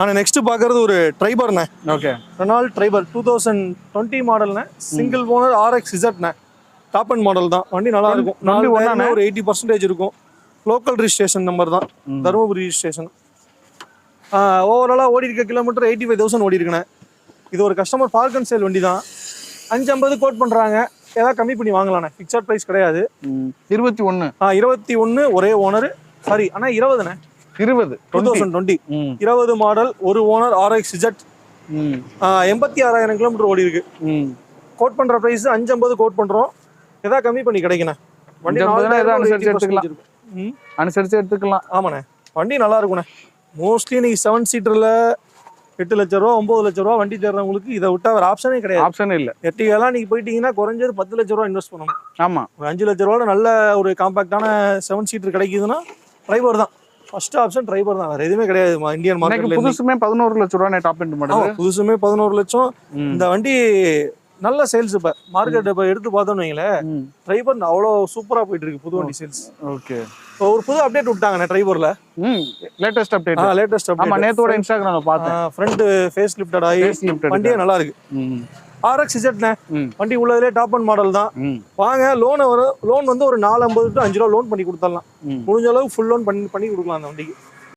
நான் நெக்ஸ்ட் பாக்குறது ஒரு ட்ரைபர்ண்ணே. ஓகே. ரெனால்ட் ட்ரைபர் 2020 மாடல்ண்ணே. Single owner RXZ top and model தான். வண்டி நல்லா இருக்கும். ஒரு 80% இருக்கும். லோக்கல் ரிஜிஸ்ட்ரேஷன் நம்பர் தான், தருமபுரி ரிஜிஸ்ட்ரேஷன். ஓவராலா ஓடி இருக்க கிலோமீட்டர் 85,000 ஓடி இருக்குண்ணே. இது ஒரு கஸ்டமர் பார்க் அண்ட் சேல் வண்டி தான். 550 கோட் பண்றாங்க. ஏதாவது கம்மி பண்ணி வாங்கலாண்ணே. ஃபிக்ஸட் பிரைஸ் கிடையாது. 21 ஒரே ஓனர். சாரி அண்ணா 20ண்ணே. 2020 20 மாடல், ஒரு ஓனர் RXZ. 86,000 கிலோமீட்டர் ஓடி இருக்கு. கோட் பண்ற பிரைஸ் 550 கோட் பண்றோம். ஏதாவது கம்மி பண்ணி கிடைக்குண்ணே. வண்டி அனுசரிச்சு எடுத்துக்கலாம். ஆமாண்ணே, வண்டி நல்லா இருக்குண்ணே. மோஸ்ட்லி நீங்க 7 சீட்டர்ல 8 லட்சம் ரூபா 9 லட்சம் ரூபா வண்டி தேடுறவங்களுக்கு இதை விட்டா வேற ஆப்ஷனே கிடையாது. ஆப்ஷன் இல்ல. எர்டிகாலாம் நீங்க போயிட்டீங்கன்னா குறைஞ்சது 10 லட்சம் ரூபா இன்வெஸ்ட் பண்ணணும். ஆமா, ஒரு 5 லட்சம் ரூபாய் நல்ல ஒரு காம்பாக்டான 7 சீட்டர் கிடைக்குதுன்னா டிரைவர் தான் ஃபர்ஸ்ட் ஆப்ஷன். டிரைவர் தான், வேற எதுவுமே கிடையாது இந்தியன் மார்க்கெட்ல. புதுசுமே 11 லட்சம் ரூபாய் டாப் எண்ட் மாடல். புதுசுமே 11 லட்சம். இந்த வண்டி நல்ல சேல்ஸ். இப்ப மார்க்கெட் இப்ப எடுத்து பார்த்தோம்னு வைங்களேன், டிரைவர் அவ்வளவு சூப்பரா போயிட்டு இருக்கு புது வண்டி சேல்ஸ். ஓகே. ஒரு புது அப்டேட் விட்டாங்க டிரைவர்ல. Latest update. Latest update. ஆமா, நேத்தோட இன்ஸ்டாகிராம்ல பார்த்தேன். ஃப்ரண்ட் ஃபேஸ் லிஃப்டட் ஆகி வண்டியே நல்லா இருக்கு. RXZ வண்டி உள்ளதுலே டாப் அண்ட் மாடல் தான். வாங்க, லோன் வந்து ஒரு 450 to 5 ரூபா லோன் பண்ணி கொடுத்துடலாம். முடிஞ்ச அளவுக்கு ஃபுல் லோன் பண்ணி கொடுக்கலாம் அந்த வண்டிக்கு.